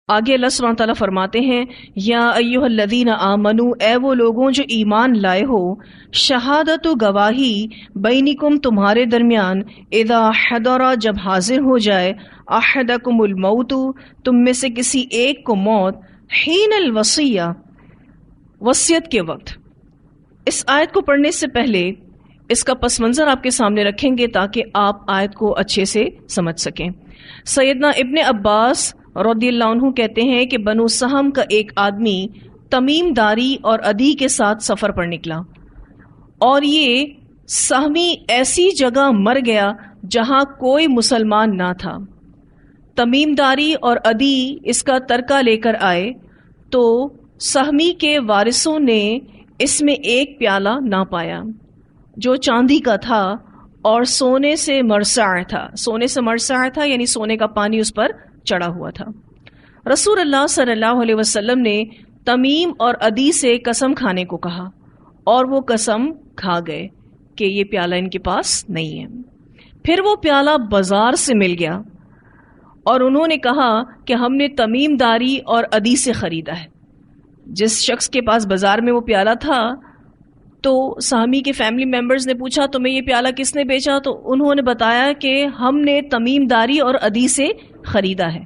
آگے اللہ سبحانہ تعالیٰ فرماتے ہیں یا ایھا الذین آمنو، اے وہ لوگوں جو ایمان لائے ہو، شہادت و گواہی بینکم تمہارے درمیان، اذا حضر جب حاضر ہو جائے، احدکم الموت تم میں سے کسی ایک کو موت، حین الوصیہ وصیت کے وقت۔ اس آیت کو پڑھنے سے پہلے اس کا پس منظر آپ کے سامنے رکھیں گے تاکہ آپ آیت کو اچھے سے سمجھ سکیں۔ سیدنا ابن عباس رضی اللہ عنہ کہتے ہیں کہ بنو سہم کا ایک آدمی تمیم داری اور عدی کے ساتھ سفر پر نکلا، اور یہ سہمی ایسی جگہ مر گیا جہاں کوئی مسلمان نہ تھا۔ تمیم داری اور عدی اس کا ترکہ لے کر آئے تو سہمی کے وارثوں نے اس میں ایک پیالہ نہ پایا جو چاندی کا تھا اور سونے سے مرصع تھا۔ سونے سے مرصع تھا یعنی سونے کا پانی اس پر چڑھا ہوا تھا۔ رسول اللہ صلی اللہ علیہ وسلم نے تمیم اور عدی سے قسم کھانے کو کہا، اور وہ قسم کھا گئے کہ یہ پیالہ ان کے پاس نہیں ہے۔ پھر وہ پیالہ بازار سے مل گیا اور انہوں نے کہا کہ ہم نے تمیم داری اور عدی سے خریدا ہے۔ جس شخص کے پاس بازار میں وہ پیالہ تھا تو سہمی کے فیملی ممبرز نے پوچھا تمہیں یہ پیالہ کس نے بیچا؟ تو انہوں نے بتایا کہ ہم نے تمیم داری اور عدی سے خریدا ہے۔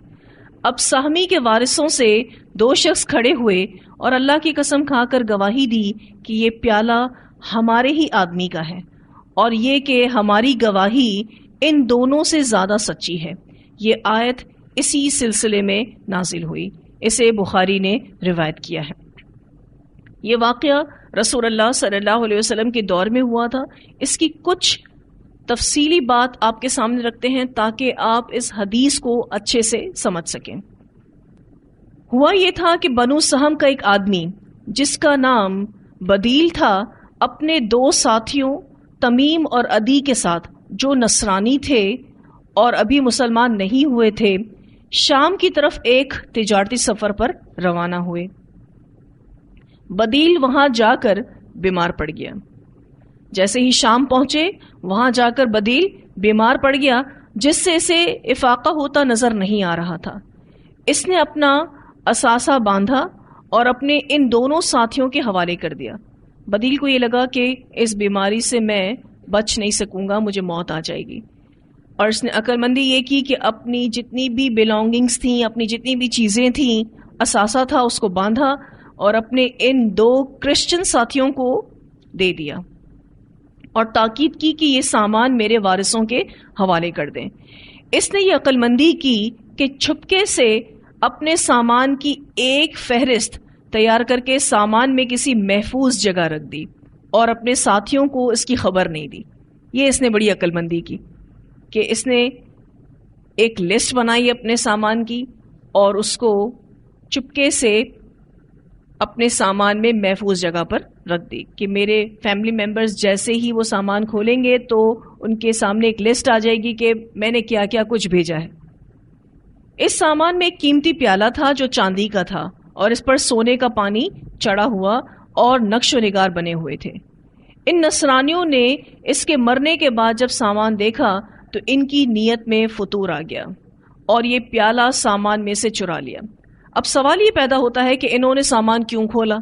اب سہمی کے وارثوں سے دو شخص کھڑے ہوئے اور اللہ کی قسم کھا کر گواہی دی کہ یہ پیالہ ہمارے ہی آدمی کا ہے، اور یہ کہ ہماری گواہی ان دونوں سے زیادہ سچی ہے۔ یہ آیت اسی سلسلے میں نازل ہوئی، اسے بخاری نے روایت کیا ہے۔ یہ واقعہ رسول اللہ صلی اللہ علیہ وسلم کے دور میں ہوا تھا۔ اس کی کچھ تفصیلی بات آپ کے سامنے رکھتے ہیں تاکہ آپ اس حدیث کو اچھے سے سمجھ سکیں۔ ہوا یہ تھا کہ بنو سہم کا ایک آدمی جس کا نام بدیل تھا، اپنے دو ساتھیوں تمیم اور عدی کے ساتھ جو نصرانی تھے اور ابھی مسلمان نہیں ہوئے تھے، شام کی طرف ایک تجارتی سفر پر روانہ ہوئے۔ بدیل وہاں جا کر بیمار پڑ گیا۔ جیسے ہی شام پہنچے وہاں جا کر بدیل بیمار پڑ گیا، جس سے اسے افاقہ ہوتا نظر نہیں آ رہا تھا۔ اس نے اپنا اثاثہ باندھا اور اپنے ان دونوں ساتھیوں کے حوالے کر دیا۔ بدیل کو یہ لگا کہ اس بیماری سے میں بچ نہیں سکوں گا، مجھے موت آ جائے گی، اور اس نے عقل مندی یہ کی کہ اپنی جتنی بھی بلانگنگز تھیں، اپنی جتنی بھی چیزیں تھیں، اثاثہ تھا، اس کو باندھا اور اپنے ان دو کرسچن ساتھیوں کو دے دیا اور تاکید کی کہ یہ سامان میرے وارثوں کے حوالے کر دیں۔ اس نے یہ عقل مندی کی کہ چھپکے سے اپنے سامان کی ایک فہرست تیار کر کے سامان میں کسی محفوظ جگہ رکھ دی اور اپنے ساتھیوں کو اس کی خبر نہیں دی۔ یہ اس نے بڑی عقل مندی کی کہ اس نے ایک لسٹ بنائی اپنے سامان کی اور اس کو چپکے سے اپنے سامان میں محفوظ جگہ پر رکھ دی کہ میرے فیملی ممبرز جیسے ہی وہ سامان کھولیں گے تو ان کے سامنے ایک لسٹ آ جائے گی کہ میں نے کیا کیا کچھ بھیجا ہے۔ اس سامان میں ایک قیمتی پیالہ تھا جو چاندی کا تھا اور اس پر سونے کا پانی چڑھا ہوا اور نقش و نگار بنے ہوئے تھے۔ ان نصرانیوں نے اس کے مرنے کے بعد جب سامان دیکھا تو ان کی نیت میں فتور آ گیا اور یہ پیالہ سامان میں سے چرا لیا۔ اب سوال یہ پیدا ہوتا ہے کہ انہوں نے سامان کیوں کھولا؟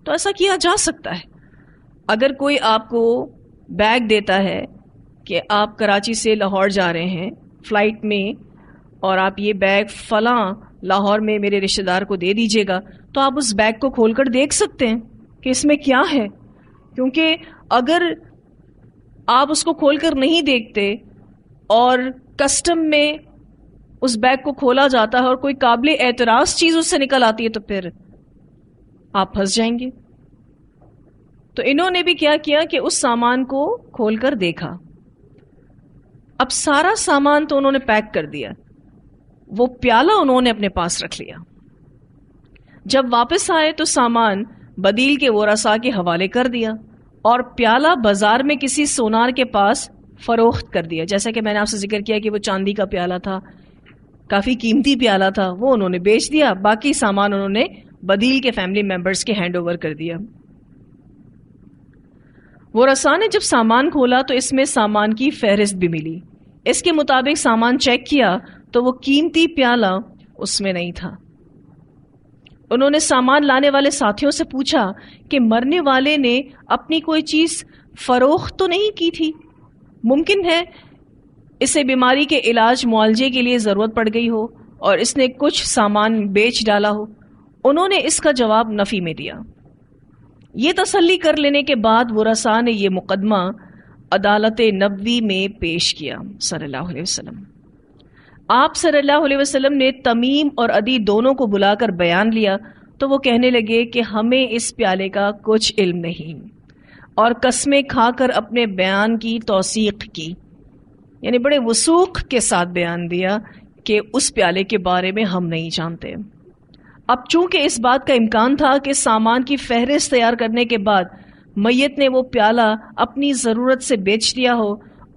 تو ایسا کیا جا سکتا ہے، اگر کوئی آپ کو بیگ دیتا ہے کہ آپ کراچی سے لاہور جا رہے ہیں فلائٹ میں اور آپ یہ بیگ فلاں لاہور میں میرے رشتہ دار کو دے دیجیے گا، تو آپ اس بیگ کو کھول کر دیکھ سکتے ہیں کہ اس میں کیا ہے، کیونکہ اگر آپ اس کو کھول کر نہیں دیکھتے اور کسٹم میں اس بیگ کو کھولا جاتا ہے اور کوئی قابل اعتراض چیز اس سے نکل آتی ہے تو پھر آپ پھنس جائیں گے۔ تو انہوں نے بھی کیا کیا کہ اس سامان کو کھول کر دیکھا۔ اب سارا سامان تو انہوں نے پیک کر دیا، وہ پیالہ انہوں نے اپنے پاس رکھ لیا۔ جب واپس آئے تو سامان بدیل کے ورثاء کے حوالے کر دیا اور پیالہ بازار میں کسی سونار کے پاس فروخت کر دیا۔ جیسا کہ میں نے آپ سے ذکر کیا کہ وہ چاندی کا پیالہ تھا، کافی قیمتی پیالہ تھا، وہ انہوں نے بیچ دیا، باقی سامان انہوں نے بدیل کے فیملی ممبرز کے ہینڈ اوور کر دیا۔ ورثاء نے جب سامان کھولا تو اس میں سامان کی فہرست بھی ملی۔ اس کے مطابق سامان چیک کیا تو وہ قیمتی پیالہ اس میں نہیں تھا، انہوں نے سامان لانے والے ساتھیوں سے پوچھا کہ مرنے والے نے اپنی کوئی چیز فروخت تو نہیں کی تھی؟ ممکن ہے اسے بیماری کے علاج معالجے کے لیے ضرورت پڑ گئی ہو اور اس نے کچھ سامان بیچ ڈالا ہو۔ انہوں نے اس کا جواب نفی میں دیا۔ یہ تسلی کر لینے کے بعد ورثاء نے یہ مقدمہ عدالت نبوی میں پیش کیا صلی اللہ علیہ وسلم۔ آپ صلی اللہ علیہ وسلم نے تمیم اور عدی دونوں کو بلا کر بیان لیا تو وہ کہنے لگے کہ ہمیں اس پیالے کا کچھ علم نہیں، اور قسمیں کھا کر اپنے بیان کی توثیق کی، یعنی بڑے وثوق کے ساتھ بیان دیا کہ اس پیالے کے بارے میں ہم نہیں جانتے۔ اب چونکہ اس بات کا امکان تھا کہ سامان کی فہرست تیار کرنے کے بعد میت نے وہ پیالہ اپنی ضرورت سے بیچ دیا ہو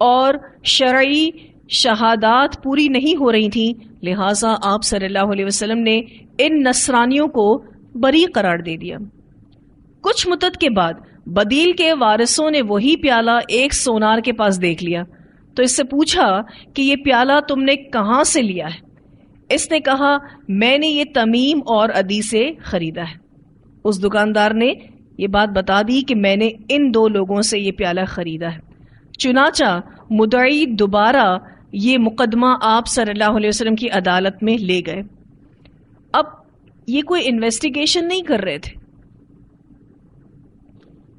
اور شرعی شہادات پوری نہیں ہو رہی تھیں، لہٰذا آپ صلی اللہ علیہ وسلم نے ان نصرانیوں کو بری قرار دے دیا۔ کچھ مدت کے بعد بدیل کے وارثوں نے وہی پیالہ ایک سونار کے پاس دیکھ لیا تو اس سے پوچھا کہ یہ پیالہ تم نے کہاں سے لیا ہے؟ اس نے کہا میں نے یہ تمیم اور عدی سے خریدا ہے۔ اس دکاندار نے یہ بات بتا دی کہ میں نے ان دو لوگوں سے یہ پیالہ خریدا ہے۔ چنانچہ مدعی دوبارہ یہ مقدمہ آپ صلی اللہ علیہ وسلم کی عدالت میں لے گئے۔ اب یہ کوئی انویسٹیگیشن نہیں کر رہے تھے،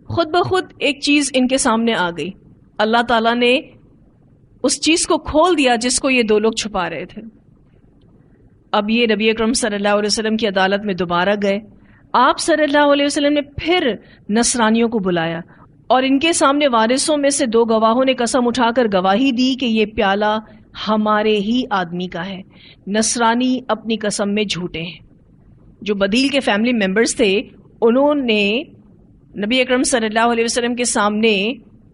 خود بخود ایک چیز ان کے سامنے آ گئی، اللہ تعالیٰ نے اس چیز کو کھول دیا جس کو یہ دو لوگ چھپا رہے تھے۔ اب یہ نبی اکرم صلی اللہ علیہ وسلم کی عدالت میں دوبارہ گئے۔ آپ صلی اللہ علیہ وسلم نے پھر نصرانیوں کو بلایا اور ان کے سامنے وارثوں میں سے دو گواہوں نے قسم اٹھا کر گواہی دی کہ یہ پیالہ ہمارے ہی آدمی کا ہے۔ نصرانی اپنی قسم میں جھوٹے ہیں۔ جو بدیل کے فیملی ممبرز تھے انہوں نے نبی اکرم صلی اللہ علیہ وسلم کے سامنے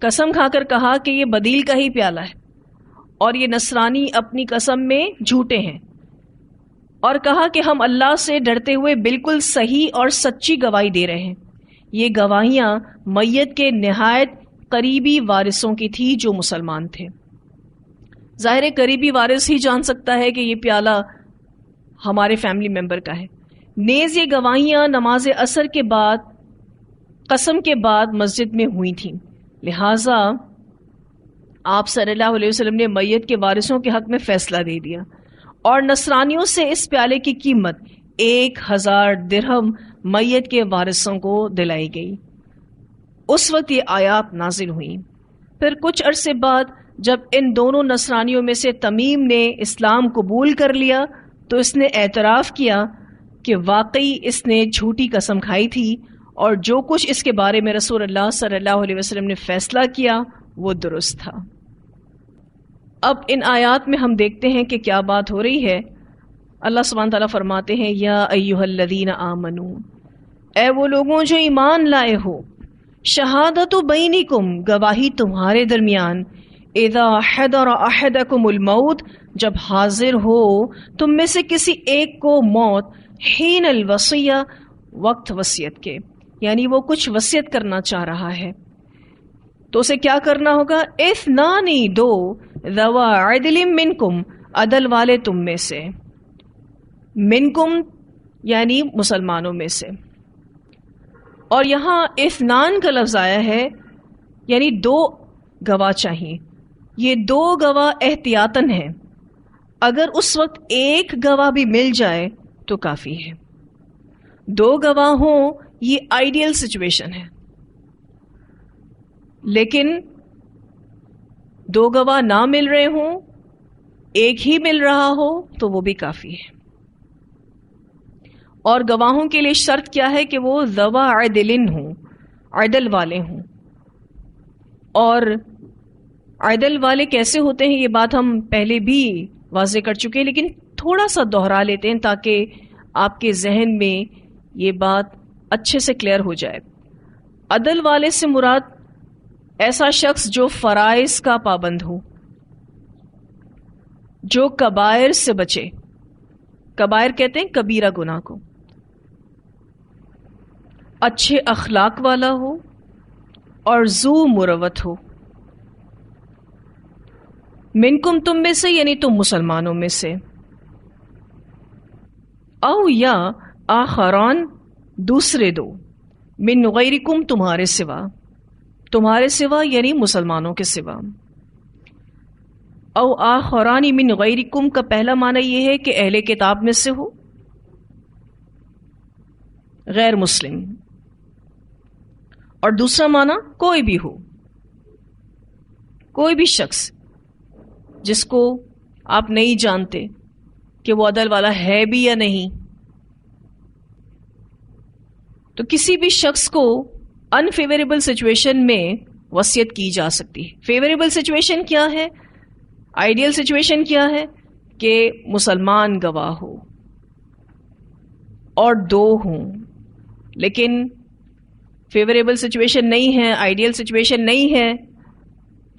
قسم کھا کر کہا کہ یہ بدیل کا ہی پیالہ ہے، اور یہ نصرانی اپنی قسم میں جھوٹے ہیں، اور کہا کہ ہم اللہ سے ڈرتے ہوئے بالکل صحیح اور سچی گواہی دے رہے ہیں۔ یہ گواہیاں میت کے نہایت قریبی وارثوں کی تھی جو مسلمان تھے۔ ظاہر قریبی وارث ہی جان سکتا ہے کہ یہ پیالہ ہمارے فیملی ممبر کا ہے۔ نیز یہ گواہیاں نماز عصر کے بعد قسم کے بعد مسجد میں ہوئی تھیں، لہٰذا آپ صلی اللہ علیہ وسلم نے میت کے وارثوں کے حق میں فیصلہ دے دیا، اور نصرانیوں سے اس پیالے کی قیمت 1000 درہم میت کے وارثوں کو دلائی گئی۔ اس وقت یہ آیات نازل ہوئیں۔ پھر کچھ عرصے بعد جب ان دونوں نصرانیوں میں سے تمیم نے اسلام قبول کر لیا تو اس نے اعتراف کیا کہ واقعی اس نے جھوٹی قسم کھائی تھی، اور جو کچھ اس کے بارے میں رسول اللہ صلی اللہ علیہ وسلم نے فیصلہ کیا وہ درست تھا۔ اب ان آیات میں ہم دیکھتے ہیں کہ کیا بات ہو رہی ہے۔ اللہ سبحانہ تعالیٰ فرماتے ہیں یا ایھا الذین آمنو، اے وہ لوگوں جو ایمان لائے ہو، شہادت بینکم، گواہی تمہارے درمیان، اذا حضر احدکم الموت، جب حاضر ہو تم میں سے کسی ایک کو موت، حین الوصیہ، وقت وصیت کے، یعنی وہ کچھ وصیت کرنا چاہ رہا ہے تو اسے کیا کرنا ہوگا؟ اثنانی، دو، ذوا عدل منکم، عدل والے تم میں سے، منکم یعنی مسلمانوں میں سے، اور یہاں اثنان کا لفظ آیا ہے یعنی دو گواہ چاہیے۔ یہ دو گواہ احتیاطاً ہیں، اگر اس وقت ایک گواہ بھی مل جائے تو کافی ہے۔ دو گواہ ہوں یہ آئیڈیل سچویشن ہے، لیکن دو گواہ نہ مل رہے ہوں، ایک ہی مل رہا ہو تو وہ بھی کافی ہے۔ اور گواہوں کے لیے شرط کیا ہے کہ وہ ذوا عدل ہوں، عدل والے ہوں۔ اور عدل والے کیسے ہوتے ہیں یہ بات ہم پہلے بھی واضح کر چکے ہیں، لیکن تھوڑا سا دوہرا لیتے ہیں تاکہ آپ کے ذہن میں یہ بات اچھے سے کلیئر ہو جائے۔ عدل والے سے مراد ایسا شخص جو فرائض کا پابند ہو، جو کبائر سے بچے، کبائر کہتے ہیں کبیرہ گناہ کو، اچھے اخلاق والا ہو اور ذو مروت ہو۔ منکم تم میں سے یعنی تم مسلمانوں میں سے، او یا آخران دوسرے دو، من غیرکم تمہارے سوا یعنی مسلمانوں کے سوا. او آخران من غیرکم کا پہلا معنی یہ ہے کہ اہل کتاب میں سے ہو، غیر مسلم، اور دوسرا معنی کوئی بھی ہو، کوئی بھی شخص جس کو آپ نہیں جانتے کہ وہ عدل والا ہے بھی یا نہیں. تو کسی بھی شخص کو انفیوریبل سچویشن میں وصیت کی جا سکتی ہے. فیوریبل سچویشن کیا ہے؟ آئیڈیل سچویشن کیا ہے؟ کہ مسلمان گواہ ہو اور دو ہوں. لیکن فیوریبل سچویشن نہیں ہے، آئیڈیل سچویشن نہیں ہے،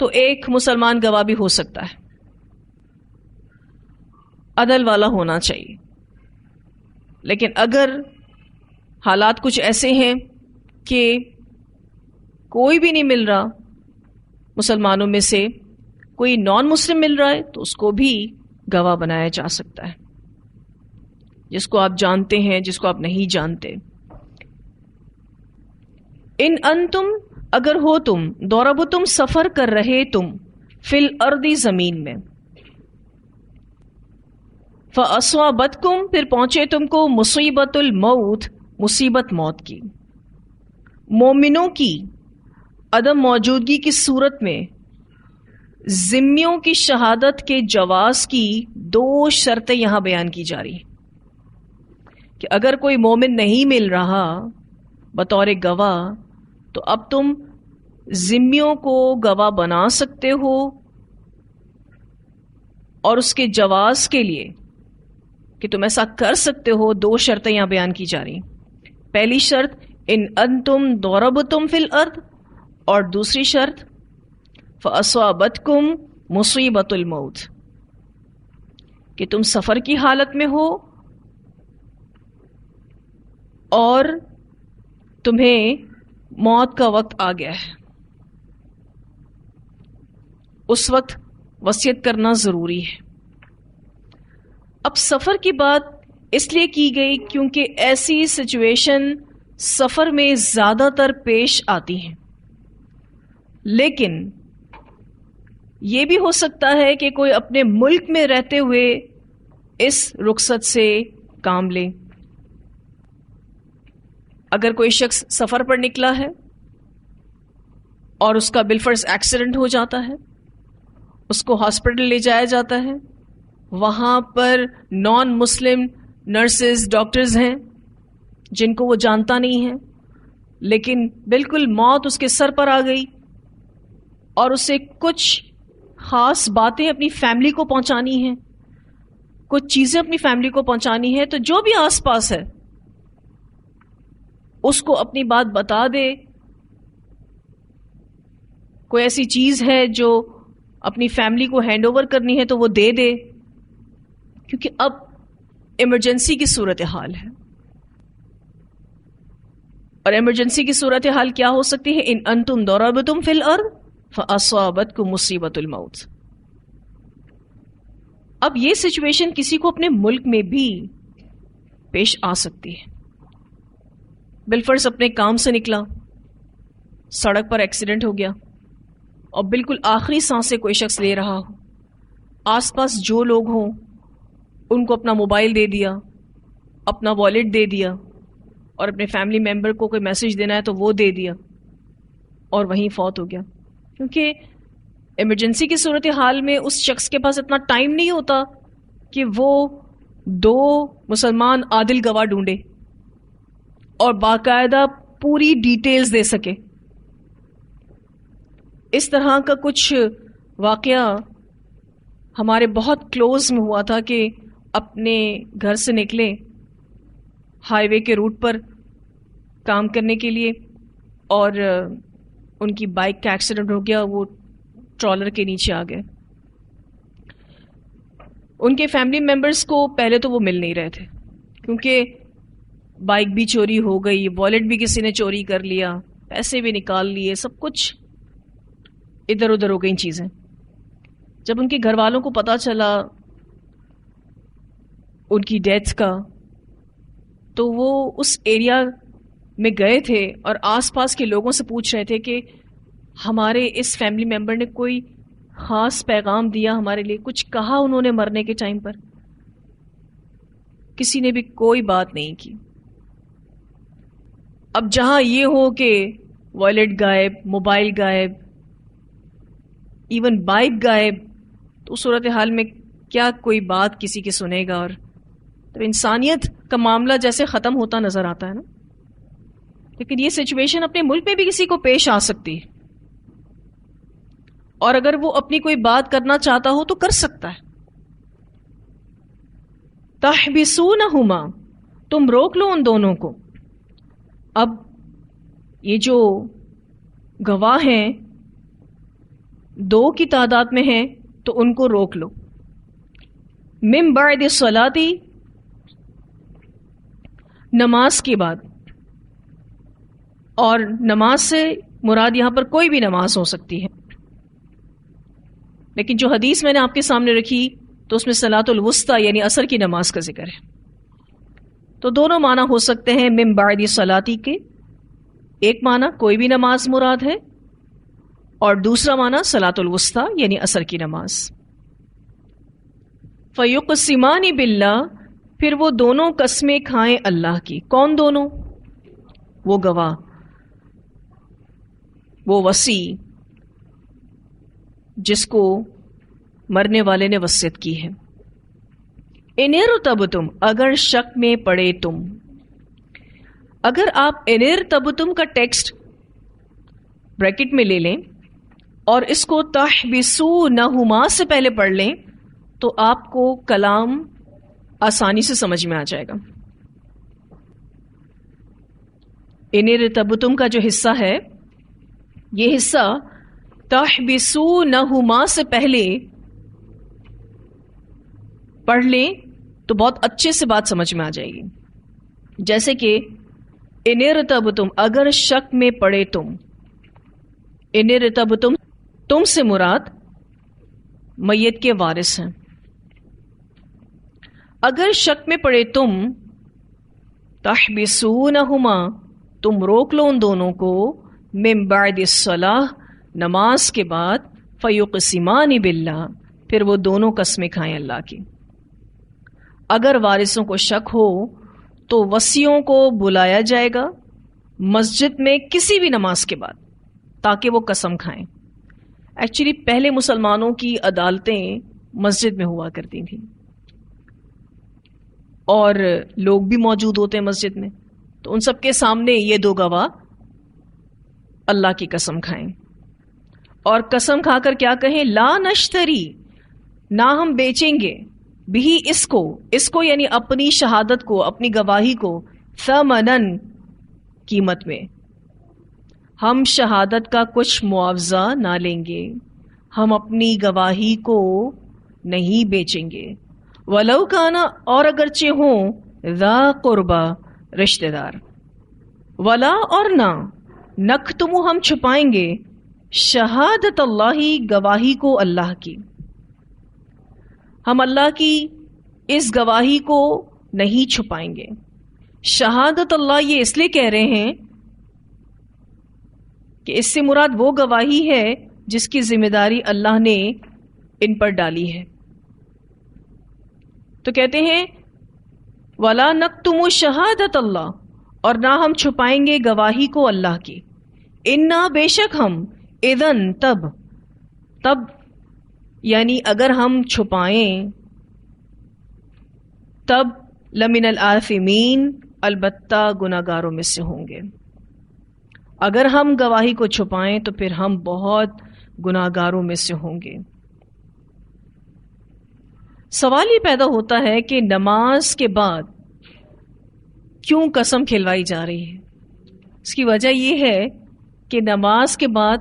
تو ایک مسلمان گواہ بھی ہو سکتا ہے. عدل والا ہونا چاہیے. لیکن اگر حالات کچھ ایسے ہیں کہ کوئی بھی نہیں مل رہا، مسلمانوں میں سے کوئی نان مسلم مل رہا ہے، تو اس کو بھی گواہ بنایا جا سکتا ہے، جس کو آپ جانتے ہیں، جس کو آپ نہیں جانتے. ان انتم اگر ہو تم، ضربتم سفر کر رہے تم، فی الارض زمین میں، فاصابتکم پھر پہنچے تم کو مصیبت الموت مصیبت موت کی. مومنوں کی عدم موجودگی کی صورت میں ذمیوں کی شہادت کے جواز کی دو شرطیں یہاں بیان کی جا رہی ہیں کہ اگر کوئی مومن نہیں مل رہا بطور گواہ، تو اب تم ذمیوں کو گواہ بنا سکتے ہو. اور اس کے جواز کے لیے کہ تم ایسا کر سکتے ہو دو شرطیں یہاں بیان کی جا رہی ہیں. پہلی شرط ان انتم ضربتم فی الارض، اور دوسری شرط فاصابتکم مصیبت الموت، کہ تم سفر کی حالت میں ہو اور تمہیں موت کا وقت آ گیا ہے. اس وقت وصیت کرنا ضروری ہے. اب سفر کی بات اس لیے کی گئی کیونکہ ایسی سچویشن سفر میں زیادہ تر پیش آتی ہیں. لیکن یہ بھی ہو سکتا ہے کہ کوئی اپنے ملک میں رہتے ہوئے اس رخصت سے کام لے. اگر کوئی شخص سفر پر نکلا ہے اور اس کا بالفرض ایکسیڈنٹ ہو جاتا ہے، اس کو ہاسپٹل لے جایا جاتا ہے، وہاں پر نان مسلم نرسز ڈاکٹرز ہیں جن کو وہ جانتا نہیں ہے، لیکن بالکل موت اس کے سر پر آ گئی اور اسے کچھ خاص باتیں اپنی فیملی کو پہنچانی ہیں، کچھ چیزیں اپنی فیملی کو پہنچانی ہے، تو جو بھی آس پاس ہے اس کو اپنی بات بتا دے. کوئی ایسی چیز ہے جو اپنی فیملی کو ہینڈ اوور کرنی ہے تو وہ دے دے، کیونکہ اب ایمرجنسی کی صورتحال ہے. اور ایمرجنسی کی صورتحال کیا ہو سکتی ہے؟ ان انتم ضربتم فی الارض فاصابتکم مصیبت الموت. اب یہ سچویشن کسی کو اپنے ملک میں بھی پیش آ سکتی ہے. بالفرض اپنے کام سے نکلا، سڑک پر ایکسیڈنٹ ہو گیا اور بالکل آخری سانسیں کوئی شخص لے رہا ہو، آس پاس جو لوگ ہوں ان کو اپنا موبائل دے دیا، اپنا والیٹ دے دیا، اور اپنے فیملی ممبر کو کوئی میسج دینا ہے تو وہ دے دیا اور وہیں فوت ہو گیا. کیونکہ ایمرجنسی کی صورتحال میں اس شخص کے پاس اتنا ٹائم نہیں ہوتا کہ وہ دو مسلمان عادل گواہ ڈھونڈے اور باقاعدہ پوری ڈیٹیلز دے سکے. اس طرح کا کچھ واقعہ ہمارے بہت کلوز میں ہوا تھا کہ اپنے گھر سے نکلے ہائی وے کے روٹ پر کام کرنے کے لیے اور ان کی بائک کا ایکسیڈنٹ ہو گیا، وہ ٹرالر کے نیچے آ گئے. ان کے فیملی ممبرز کو پہلے تو وہ مل نہیں رہے تھے کیونکہ بائک بھی چوری ہو گئی، والیٹ بھی کسی نے چوری کر لیا، پیسے بھی نکال لیے، سب کچھ ادھر ادھر ہو گئی چیزیں. جب ان کے گھر والوں کو پتہ چلا ان کی ڈیتھ کا تو وہ اس ایریا میں گئے تھے اور آس پاس کے لوگوں سے پوچھ رہے تھے کہ ہمارے اس فیملی ممبر نے کوئی خاص پیغام دیا ہمارے لیے، کچھ کہا انہوں نے مرنے کے ٹائم پر؟ کسی نے بھی کوئی بات نہیں کی. اب جہاں یہ ہو کہ والیٹ غائب، موبائل غائب، ایون بائک غائب، تو صورتحال میں کیا کوئی بات کسی کی سنے گا؟ اور تو انسانیت کا معاملہ جیسے ختم ہوتا نظر آتا ہے نا. لیکن یہ سچویشن اپنے ملک میں بھی کسی کو پیش آ سکتی ہے، اور اگر وہ اپنی کوئی بات کرنا چاہتا ہو تو کر سکتا ہے. تحبسونہما، تم روک لو ان دونوں کو. اب یہ جو گواہ ہیں 2 کی تعداد میں ہیں تو ان کو روک لو. من بعد الصلاۃ، نماز کے بعد. اور نماز سے مراد یہاں پر کوئی بھی نماز ہو سکتی ہے، لیکن جو حدیث میں نے آپ کے سامنے رکھی تو اس میں صلاۃ الوسطی یعنی عصر کی نماز کا ذکر ہے. تو دونوں معنی ہو سکتے ہیں من بعد الصلاۃ کے. ایک معنی کوئی بھی نماز مراد ہے، اور دوسرا معنی صلاۃ الوسطی یعنی عصر کی نماز. فیقسمان باللہ، پھر وہ دونوں قسمیں کھائیں اللہ کی. کون دونوں؟ وہ گواہ، وہ وصی جس کو مرنے والے نے وصیت کی ہے. ان ارتبتم، اگر شک میں پڑے تم. اگر آپ ان ارتبتم کا ٹیکسٹ بریکٹ میں لے لیں اور اس کو تحبسونہما سے پہلے پڑھ لیں تو آپ کو کلام آسانی سے سمجھ میں آ جائے گا. ان ارتبتم کا جو حصہ ہے، یہ حصہ تحبسونہما سے پہلے پڑھ لیں تو بہت اچھے سے بات سمجھ میں آ جائے گی. جیسے کہ ان ارتبتم، اگر شک میں پڑے تم. ان ارتبتم، تم سے مراد میت کے وارث ہیں. اگر شک میں پڑے تم، تحبسونہما، تم روک لو ان دونوں کو، من بعد الصلاۃ، نماز کے بعد، فیقسمان باللہ، پھر وہ دونوں قسمیں کھائیں اللہ کی. اگر وارثوں کو شک ہو تو وصیوں کو بلایا جائے گا مسجد میں کسی بھی نماز کے بعد تاکہ وہ قسم کھائیں. ایکچولی پہلے مسلمانوں کی عدالتیں مسجد میں ہوا کرتی تھیں اور لوگ بھی موجود ہوتے ہیں مسجد میں، تو ان سب کے سامنے یہ 2 گواہ اللہ کی قسم کھائیں اور قسم کھا کر کیا کہیں؟ لا نشتری، نہ ہم بیچیں گے، بھی اس کو یعنی اپنی شہادت کو، اپنی گواہی کو، ثمنن، قیمت میں. ہم شہادت کا کچھ معاوضہ نہ لیں گے، ہم اپنی گواہی کو نہیں بیچیں گے. ولو کانا، اور اگرچہ ہوں، ذا قربا، رشتہ دار. ولا، اور نہ، نکتم، ہم چھپائیں گے، شہادت اللہ، گواہی کو اللہ کی. ہم اللہ کی اس گواہی کو نہیں چھپائیں گے. شہادت اللہ یہ اس لیے کہہ رہے ہیں کہ اس سے مراد وہ گواہی ہے جس کی ذمہ داری اللہ نے ان پر ڈالی ہے. تو کہتے ہیں وَلَا نَكْتُمُ شَهَادَةَ اللہ، اور نہ ہم چھپائیں گے گواہی کو اللہ کی. اِنَّا، بے شک ہم، اِذَن، تب یعنی اگر ہم چھپائیں تب لَمِنَ الْآثِمِينَ، البتہ گناہگاروں میں سے ہوں گے. اگر ہم گواہی کو چھپائیں تو پھر ہم بہت گناہگاروں میں سے ہوں گے. سوال یہ پیدا ہوتا ہے کہ نماز کے بعد کیوں قسم کھلوائی جا رہی ہے؟ اس کی وجہ یہ ہے کہ نماز کے بعد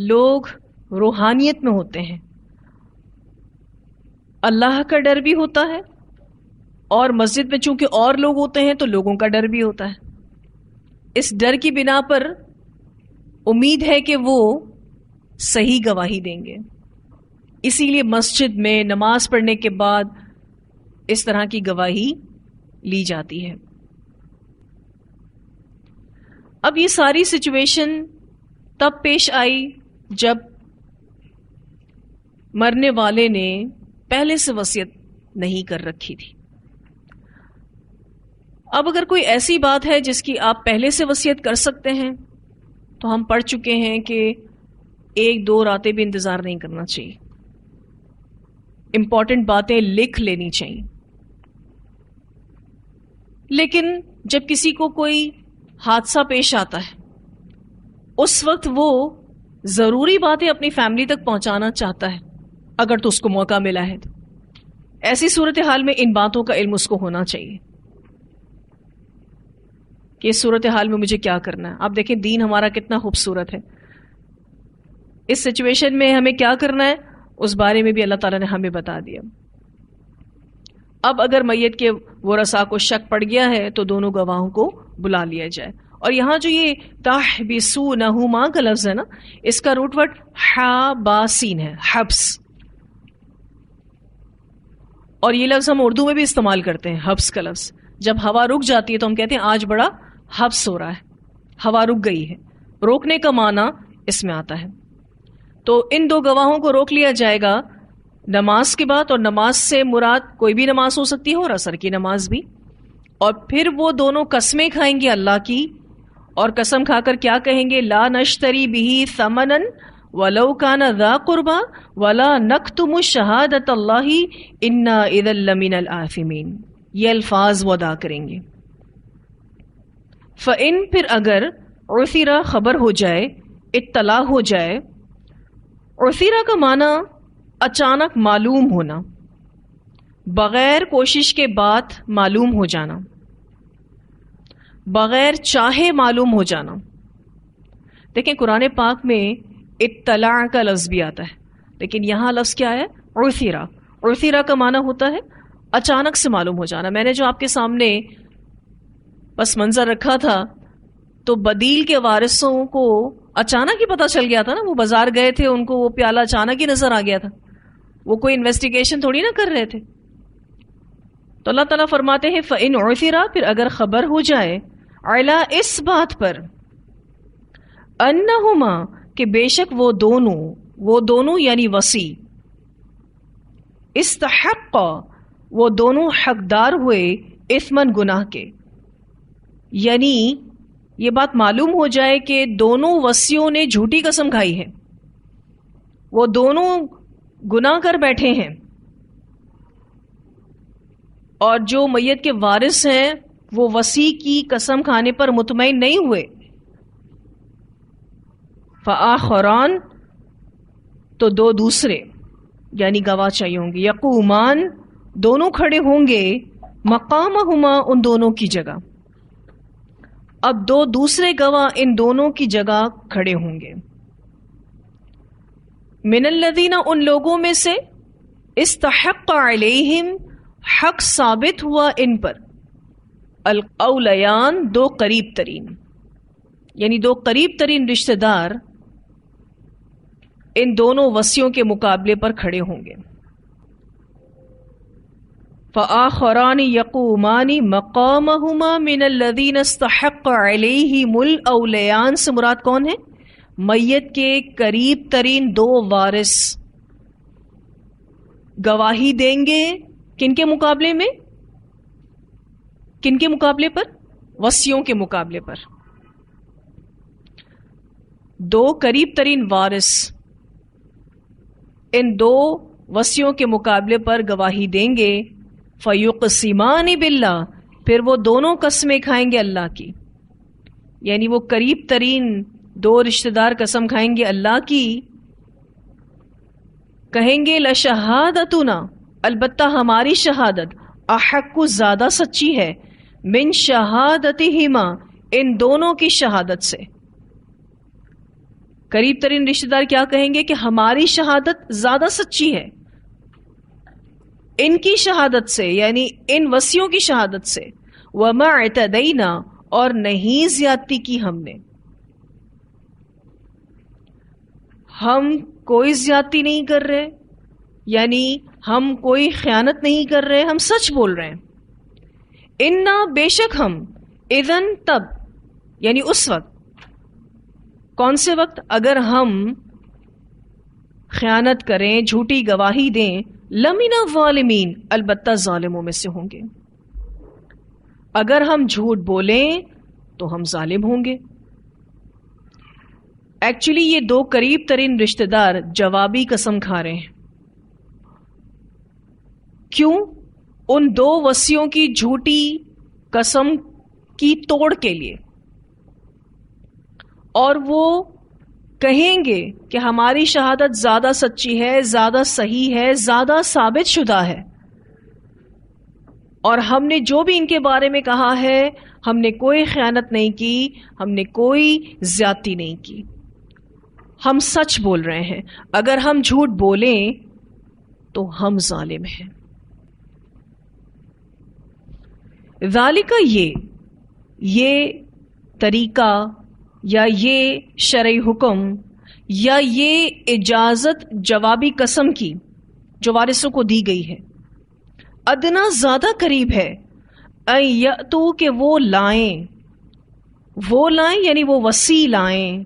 لوگ روحانیت میں ہوتے ہیں، اللہ کا ڈر بھی ہوتا ہے، اور مسجد میں چونکہ اور لوگ ہوتے ہیں تو لوگوں کا ڈر بھی ہوتا ہے. اس ڈر کی بنا پر امید ہے کہ وہ صحیح گواہی دیں گے، اسی لیے مسجد میں نماز پڑھنے کے بعد اس طرح کی گواہی لی جاتی ہے. اب یہ ساری سچویشن تب پیش آئی جب مرنے والے نے پہلے سے وصیت نہیں کر رکھی تھی. اب اگر کوئی ایسی بات ہے جس کی آپ پہلے سے وصیت کر سکتے ہیں تو ہم پڑھ چکے ہیں کہ 1-2 راتیں بھی انتظار نہیں کرنا چاہیے. امپورٹنٹ باتیں لکھ لینی چاہیے. لیکن جب کسی کو کوئی حادثہ پیش آتا ہے اس وقت وہ ضروری باتیں اپنی فیملی تک پہنچانا چاہتا ہے اگر تو اس کو موقع ملا ہے تو ایسی صورتحال میں ان باتوں کا علم اس کو ہونا چاہیے کہ اس صورتحال میں مجھے کیا کرنا ہے. آپ دیکھیں دین ہمارا کتنا خوبصورت ہے. اس سچویشن میں ہمیں کیا کرنا ہے اس بارے میں بھی اللہ تعالیٰ نے ہمیں بتا دیا. اب اگر میت کے ورثاء کو شک پڑ گیا ہے تو دونوں گواہوں کو بلا لیا جائے. اور یہاں جو یہ تحبسونہما کا لفظ ہے نا, اس کا روٹ ورڈ حاباسین ہے, حبس. اور یہ لفظ ہم اردو میں بھی استعمال کرتے ہیں, حبس کا لفظ. جب ہوا رک جاتی ہے تو ہم کہتے ہیں آج بڑا حبس ہو رہا ہے, ہوا رک گئی ہے. روکنے کا معنی اس میں آتا ہے. تو ان 2 گواہوں کو روک لیا جائے گا نماز کے بعد, اور نماز سے مراد کوئی بھی نماز ہو سکتی ہے اور عصر کی نماز بھی. اور پھر وہ دونوں قسمیں کھائیں گے اللہ کی, اور قسم کھا کر کیا کہیں گے, لا نشتری بہ ثمنا ولو کان ذا قربا ولا نکتم شہادۃ اللہ انا اذا لمن الآثمین. یہ الفاظ وہ ادا کریں گے. فَإِن پھر اگر عثر خبر ہو جائے, اطلاع ہو جائے. عثر کا معنی اچانک معلوم ہونا, بغیر کوشش کے بعد معلوم ہو جانا, بغیر چاہے معلوم ہو جانا. دیکھیں قرآن پاک میں اطلاع کا لفظ بھی آتا ہے, لیکن یہاں لفظ کیا ہے, عثر. عثر کا معنی ہوتا ہے اچانک سے معلوم ہو جانا. میں نے جو آپ کے سامنے پس منظر رکھا تھا تو بدیل کے وارثوں کو اچانک ہی پتہ چل گیا تھا نا, وہ بازار گئے تھے, ان کو وہ پیالہ اچانک ہی نظر آ گیا تھا, وہ کوئی انویسٹیگیشن تھوڑی نہ کر رہے تھے. تو اللہ تعالیٰ فرماتے ہیں فَإِنْ عُثِرَ پھر اگر خبر ہو جائے, عَلَىٰ اس بات پر, أَنَّهُمَا کہ بے شک وہ دونوں یعنی وصی, استحق وہ دونوں حقدار ہوئے, اثمن گناہ کے. یعنی یہ بات معلوم ہو جائے کہ دونوں وصیوں نے جھوٹی قسم کھائی ہے, وہ دونوں گناہ کر بیٹھے ہیں, اور جو میت کے وارث ہیں وہ وصی کی قسم کھانے پر مطمئن نہیں ہوئے. فآخران تو 2 دوسرے یعنی گواہ چاہیے ہوں گے, یقومان دونوں کھڑے ہوں گے, مقامہما ان دونوں کی جگہ. اب 2 دوسرے گواہ ان دونوں کی جگہ کھڑے ہوں گے. من الذین ان لوگوں میں سے, استحق علیہم حق ثابت ہوا ان پر, الاولیان 2 قریب ترین, یعنی 2 قریب ترین رشتہ دار ان دونوں وصیوں کے مقابلے پر کھڑے ہوں گے. فآخران یقومان مقامہما من الذین استحق علیہم الاولیان سے مراد کون ہے, میت کے قریب ترین 2 وارث گواہی دیں گے. کن کے مقابلے میں, کن کے مقابلے پر, وصیوں کے مقابلے پر. 2 قریب ترین وارث ان 2 وصیوں کے مقابلے پر گواہی دیں گے. فیقسمان باللہ پھر وہ دونوں قسمیں کھائیں گے اللہ کی, یعنی وہ قریب ترین 2 رشتہ دار قسم کھائیں گے اللہ کی. کہیں گے لشہادتنا البتہ ہماری شہادت, احق زیادہ سچی ہے, من شہادتہما ان دونوں کی شہادت سے. قریب ترین رشتہ دار کیا کہیں گے کہ ہماری شہادت زیادہ سچی ہے ان کی شہادت سے, یعنی ان وصیوں کی شہادت سے. وما اعتدینا اور نہیں زیادتی کی ہم نے, ہم کوئی زیادتی نہیں کر رہے, یعنی ہم کوئی خیانت نہیں کر رہے, ہم سچ بول رہے ہیں. انا بے شک ہم, اذن تب یعنی اس وقت, کون سے وقت؟ اگر ہم خیانت کریں، جھوٹی گواہی دیں، لمن الظالمین، البتہ ظالموں میں سے ہوں گے. اگر ہم جھوٹ بولیں تو ہم ظالم ہوں گے. ایکچولی یہ دو قریب ترین رشتہ دار جوابی قسم کھا رہے ہیں. کیوں؟ ان دو وصیوں کی جھوٹی قسم کی توڑ کے لیے. اور وہ کہیں گے کہ ہماری شہادت زیادہ سچی ہے، زیادہ صحیح ہے، زیادہ ثابت شدہ ہے، اور ہم نے جو بھی ان کے بارے میں کہا ہے، ہم نے کوئی خیانت نہیں کی، ہم نے کوئی زیادتی نہیں کی، ہم سچ بول رہے ہیں. اگر ہم جھوٹ بولیں تو ہم ظالم ہیں. ذالک، یہ طریقہ یا یہ شرعی حکم یا یہ اجازت جوابی قسم کی جو وارثوں کو دی گئی ہے، ادنا زیادہ قریب ہے، ان یاتو کہ وہ لائیں یعنی وہ وصی لائیں،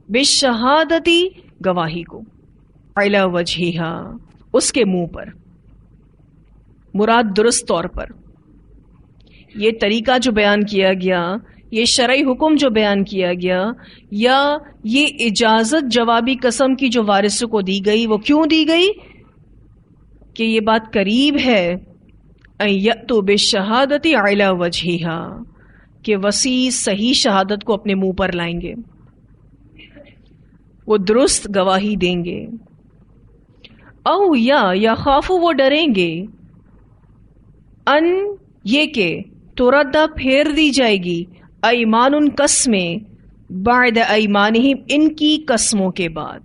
بالشہادتی گواہی کو، علی وجہہا اس کے منہ پر، مراد درست طور پر. یہ طریقہ جو بیان کیا گیا، یہ شرعی حکم جو بیان کیا گیا، یا یہ اجازت جوابی قسم کی جو وارثوں کو دی گئی، وہ کیوں دی گئی؟ کہ یہ بات قریب ہے، ان یأتوا بالشہادۃ علی وجہہا، کہ وصی صحیح شہادت کو اپنے منہ پر لائیں گے، وہ درست گواہی دیں گے. او یا خوافو، وہ ڈریں گے، ان یہ کہ تردہ پھیر دی جائے گی، ایمان قسمیں، بعد ایمانہم ان کی قسموں کے بعد.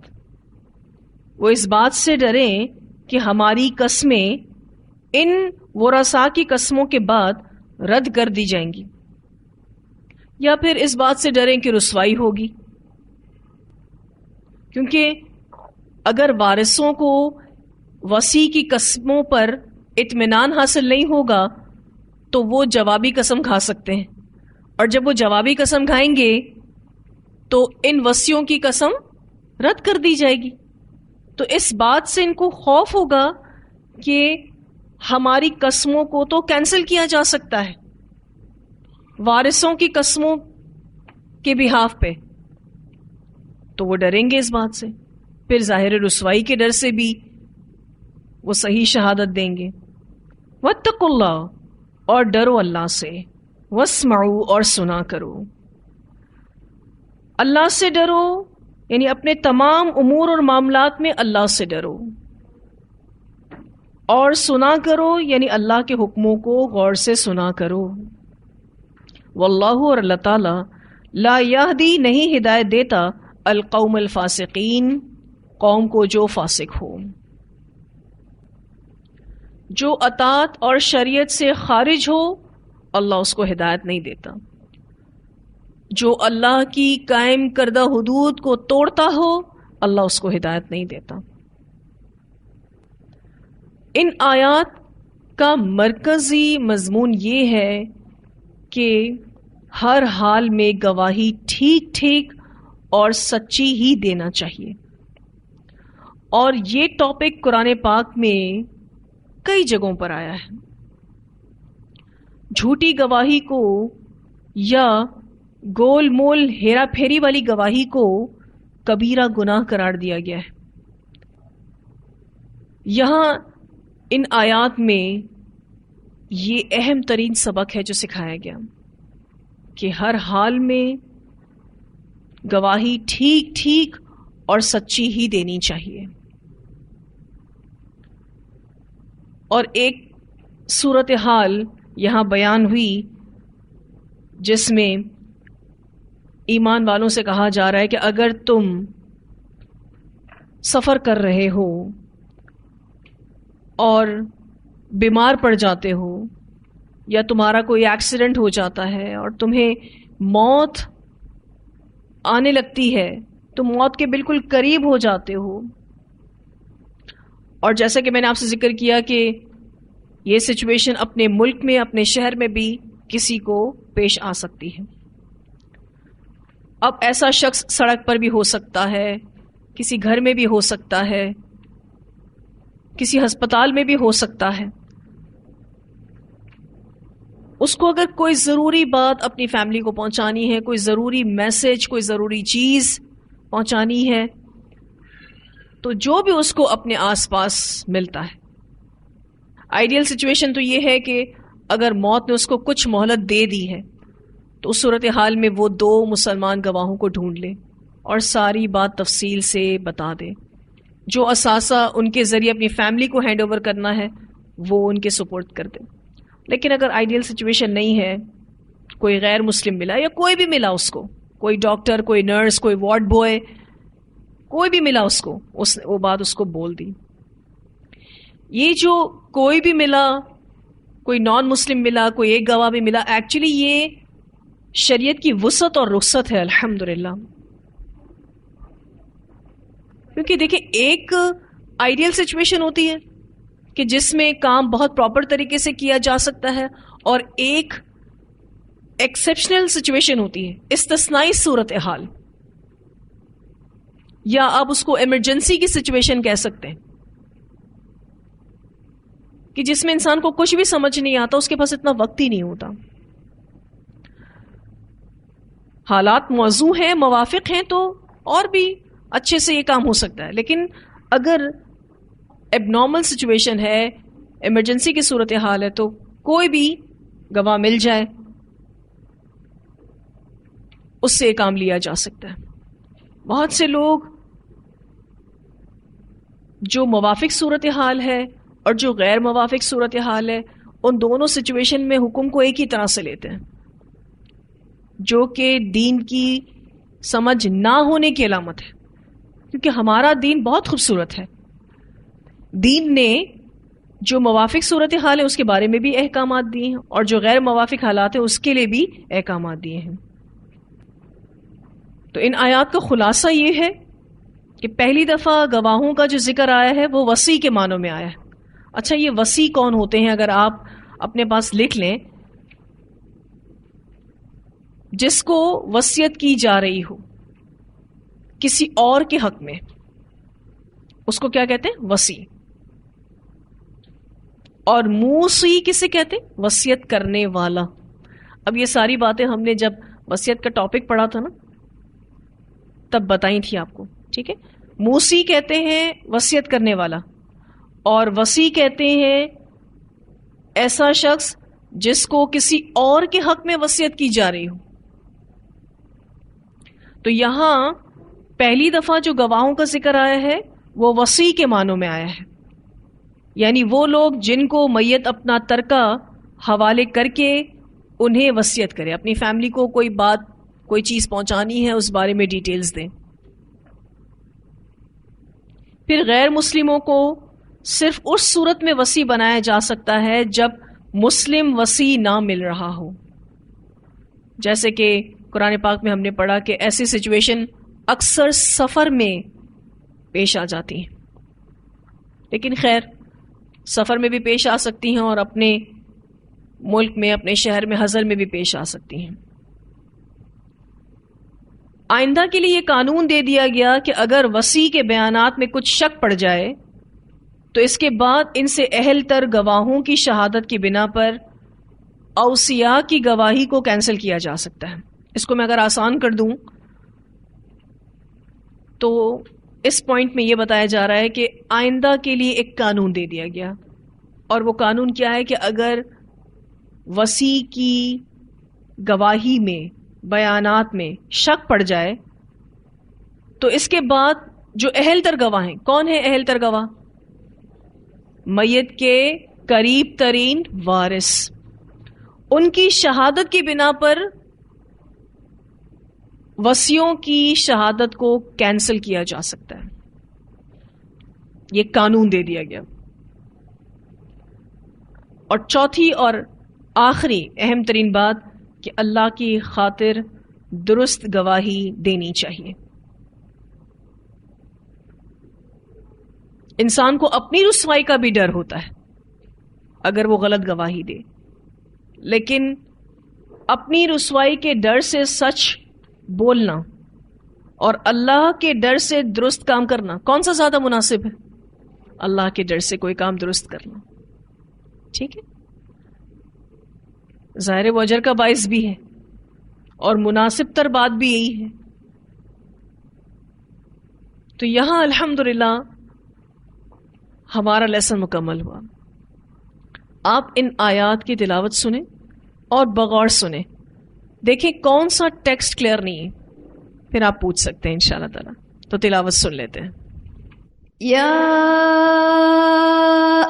وہ اس بات سے ڈریں کہ ہماری قسمیں ان ورثاء کی قسموں کے بعد رد کر دی جائیں گی، یا پھر اس بات سے ڈریں کہ رسوائی ہوگی. کیونکہ اگر وارثوں کو وصی کی قسموں پر اطمینان حاصل نہیں ہوگا تو وہ جوابی قسم کھا سکتے ہیں، اور جب وہ جوابی قسم کھائیں گے تو ان وصیوں کی قسم رد کر دی جائے گی. تو اس بات سے ان کو خوف ہوگا کہ ہماری قسموں کو تو کینسل کیا جا سکتا ہے وارثوں کی قسموں کے بہاف پہ، تو وہ ڈریں گے اس بات سے. پھر ظاہر رسوائی کے ڈر سے بھی وہ صحیح شہادت دیں گے. واتقوا اللہ، اور ڈرو اللہ سے، واسمعوا، اور سنا کرو. اللہ سے ڈرو یعنی اپنے تمام امور اور معاملات میں اللہ سے ڈرو، اور سنا کرو یعنی اللہ کے حکموں کو غور سے سنا کرو. واللہ، اور اللہ تعالی، لا یہدی، نہیں ہدایت دیتا، القوم الفاسقین، قوم کو جو فاسق ہو، جو اطاعت اور شریعت سے خارج ہو، اللہ اس کو ہدایت نہیں دیتا. جو اللہ کی قائم کردہ حدود کو توڑتا ہو، اللہ اس کو ہدایت نہیں دیتا. ان آیات کا مرکزی مضمون یہ ہے کہ ہر حال میں گواہی ٹھیک ٹھیک اور سچی ہی دینا چاہیے. اور یہ ٹاپک قرآن پاک میں کئی جگہوں پر آیا ہے. جھوٹی گواہی کو یا گول مول ہیرا پھیری والی گواہی کو کبیرہ گناہ قرار دیا گیا ہے. یہاں ان آیات میں یہ اہم ترین سبق ہے جو سکھایا گیا کہ ہر حال میں گواہی ٹھیک ٹھیک اور سچی ہی دینی چاہیے. اور ایک صورتحال یہاں بیان ہوئی جس میں ایمان والوں سے کہا جا رہا ہے کہ اگر تم سفر کر رہے ہو اور بیمار پڑ جاتے ہو یا تمہارا کوئی ایکسیڈنٹ ہو جاتا ہے اور تمہیں موت آنے لگتی ہے، تم موت کے بالکل قریب ہو جاتے ہو، اور جیسا کہ میں نے آپ سے ذکر کیا کہ یہ سچویشن اپنے ملک میں، اپنے شہر میں بھی کسی کو پیش آ سکتی ہے. اب ایسا شخص سڑک پر بھی ہو سکتا ہے، کسی گھر میں بھی ہو سکتا ہے، کسی ہسپتال میں بھی ہو سکتا ہے. اس کو اگر کوئی ضروری بات اپنی فیملی کو پہنچانی ہے، کوئی ضروری میسج، کوئی ضروری چیز پہنچانی ہے، تو جو بھی اس کو اپنے آس پاس ملتا ہے. آئیڈیل سچویشن تو یہ ہے کہ اگر موت نے اس کو کچھ مہلت دے دی ہے تو اس صورتحال میں وہ 2 مسلمان گواہوں کو ڈھونڈ لے اور ساری بات تفصیل سے بتا دے. جو اثاثہ ان کے ذریعے اپنی فیملی کو ہینڈ اوور کرنا ہے وہ ان کے سپورٹ کر دے. لیکن اگر آئیڈیل سچویشن نہیں ہے، کوئی غیر مسلم ملا یا کوئی بھی ملا اس کو، کوئی ڈاکٹر، کوئی نرس، کوئی وارڈ بوائے، کوئی بھی ملا اس کو، وہ بات اس کو بول دی. یہ جو کوئی بھی ملا، کوئی نان مسلم ملا، کوئی ایک گواہ بھی ملا، ایکچولی یہ شریعت کی وسعت اور رخصت ہے الحمدللہ. کیونکہ دیکھیں ایک آئیڈیل سچویشن ہوتی ہے کہ جس میں کام بہت پراپر طریقے سے کیا جا سکتا ہے، اور ایک ایکسیپشنل سچویشن ہوتی ہے، استثنائی صورتحال، یا آپ اس کو ایمرجنسی کی سچویشن کہہ سکتے ہیں، کہ جس میں انسان کو کچھ بھی سمجھ نہیں آتا، اس کے پاس اتنا وقت ہی نہیں ہوتا. حالات موزوں ہیں، موافق ہیں، تو اور بھی اچھے سے یہ کام ہو سکتا ہے. لیکن اگر ایب نارمل سچویشن ہے، ایمرجنسی کی صورتحال ہے، تو کوئی بھی گواہ مل جائے اس سے کام لیا جا سکتا ہے. بہت سے لوگ جو موافق صورتحال ہے اور جو غیر موافق صورتحال ہے، ان دونوں سچویشن میں حکم کو ایک ہی طرح سے لیتے ہیں، جو کہ دین کی سمجھ نہ ہونے کی علامت ہے. کیونکہ ہمارا دین بہت خوبصورت ہے. دین نے جو موافق صورتحال ہے اس کے بارے میں بھی احکامات دیے ہیں، اور جو غیر موافق حالات ہیں اس کے لیے بھی احکامات دیے ہیں. تو ان آیات کا خلاصہ یہ ہے کہ پہلی دفعہ گواہوں کا جو ذکر آیا ہے وہ وصی کے معنوں میں آیا ہے. اچھا، یہ وصی کون ہوتے ہیں؟ اگر آپ اپنے پاس لکھ لیں، جس کو وصیت کی جا رہی ہو کسی اور کے حق میں، اس کو کیا کہتے ہیں؟ وصی. اور موصی کسے کہتے ہیں؟ وصیت کرنے والا. اب یہ ساری باتیں ہم نے جب وصیت کا ٹاپک پڑھا تھا نا تب بتائی تھی آپ کو، ٹھیک ہے. موصی کہتے ہیں وصیت کرنے والا، اور وصی کہتے ہیں ایسا شخص جس کو کسی اور کے حق میں وصیت کی جا رہی ہو. تو یہاں پہلی دفعہ جو گواہوں کا ذکر آیا ہے وہ وصی کے معنوں میں آیا ہے، یعنی وہ لوگ جن کو میت اپنا ترکہ حوالے کر کے انہیں وصیت کرے، اپنی فیملی کو کوئی بات، کوئی چیز پہنچانی ہے، اس بارے میں ڈیٹیلز دیں. پھر غیر مسلموں کو صرف اس صورت میں وصی بنایا جا سکتا ہے جب مسلم وصی نہ مل رہا ہو. جیسے کہ قرآن پاک میں ہم نے پڑھا کہ ایسی سچویشن اکثر سفر میں پیش آ جاتی ہیں. لیکن خیر، سفر میں بھی پیش آ سکتی ہیں اور اپنے ملک میں، اپنے شہر میں، حضر میں بھی پیش آ سکتی ہیں. آئندہ کے لیے یہ قانون دے دیا گیا کہ اگر وصی کے بیانات میں کچھ شک پڑ جائے تو اس کے بعد ان سے اہل تر گواہوں کی شہادت کی بنا پر اوصیاء کی گواہی کو کینسل کیا جا سکتا ہے. اس کو میں اگر آسان کر دوں تو اس پوائنٹ میں یہ بتایا جا رہا ہے کہ آئندہ کے لیے ایک قانون دے دیا گیا، اور وہ قانون کیا ہے کہ اگر وصی کی گواہی میں، بیانات میں شک پڑ جائے تو اس کے بعد جو اہل تر گواہ ہیں، کون ہے اہل تر گواہ؟ میت کے قریب ترین وارث. ان کی شہادت کی بنا پر وصیوں کی شہادت کو کینسل کیا جا سکتا ہے. یہ قانون دے دیا گیا. اور چوتھی اور آخری اہم ترین بات کہ اللہ کی خاطر درست گواہی دینی چاہیے. انسان کو اپنی رسوائی کا بھی ڈر ہوتا ہے اگر وہ غلط گواہی دے، لیکن اپنی رسوائی کے ڈر سے سچ بولنا اور اللہ کے ڈر سے درست کام کرنا کون سا زیادہ مناسب ہے؟ اللہ کے ڈر سے کوئی کام درست کرنا. ٹھیک ہے، ظاہر وہ اجر کا باعث بھی ہے اور مناسب تر بات بھی یہی ہے. تو یہاں الحمدللہ ہمارا لیسن مکمل ہوا. آپ ان آیات کی تلاوت سنیں اور بغور سنیں، دیکھیں کون سا ٹیکسٹ کلیئر نہیں ہے، پھر آپ پوچھ سکتے ہیں انشاءاللہ تعالی. تو تلاوت سن لیتے ہیں. یا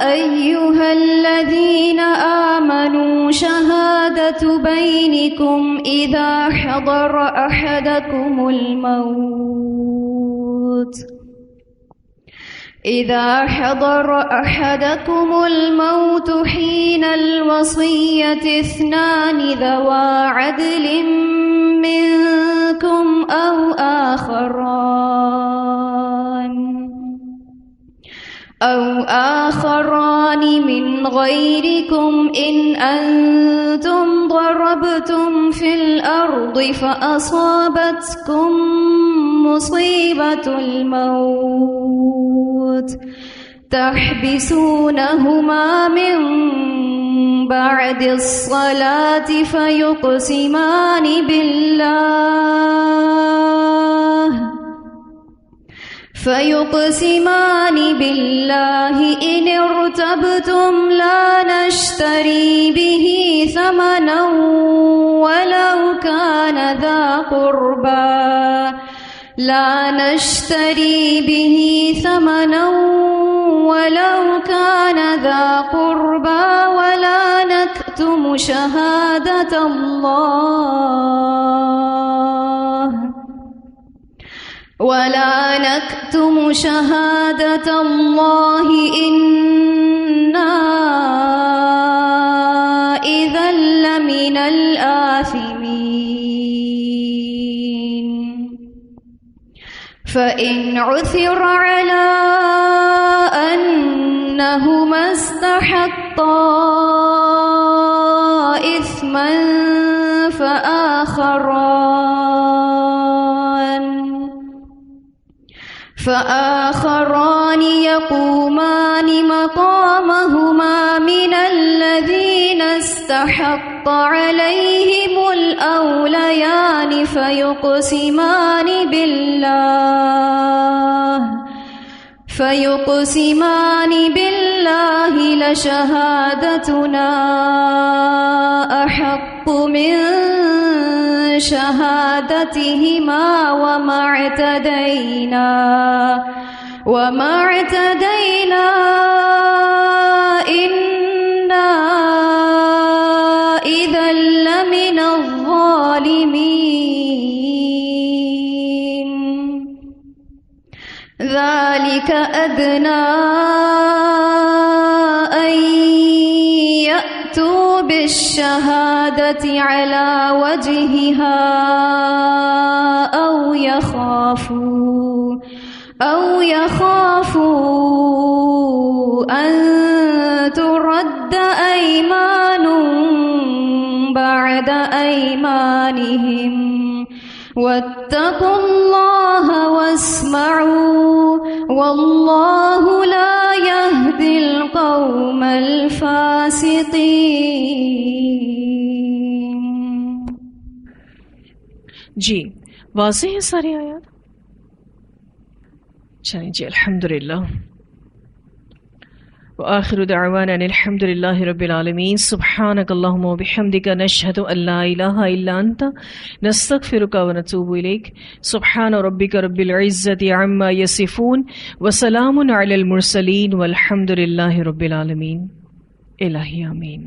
ایھا الذین آمنوا شہادۃ بینکم اذا حضر احدکم الموت حين الوصية اثنان ذوا عدل منكم أو آخران من غيركم إن أنتم ضربتم في الأرض فأصابتكم مصيبة الموت تحبسونهما من بعد الصلاة فيقسمان بالله إن ارتبتم لا نشتري به ثمنا ولو كان ذا قربى ولا نكتم شهادة الله إنا إذا لمن الآثمين. فإن عثر على أنهما استحقا إثما فآخران يقومان مقامهما من الذين استحق عليهم الأوليان فيقسمان بالله لشهادتنا أحق من شهادتهما وما اعتدينا إنا إذا لمن الظالمين. ذلك أدنى أن يأتوا بالشهادة على وجهها أو يخافوا أن ترد أيمان بعد أيمانهم واتقوا الله واسمعوا والله لا يهدي القوم الفاسقين. جی واضح ہے ساری آیات. چلیں جی الحمدللہ وآخر دعوانا الحمد للہ رب العالمین. سبحانک اللہم وبحمدک نشہد ان لا الہ الا انت نستغفرک ونتوب الیک. سبحان ربک رب العزت عما یصفون وسلام علی المرسلین والحمد للہ رب العالمین. الہی آمین.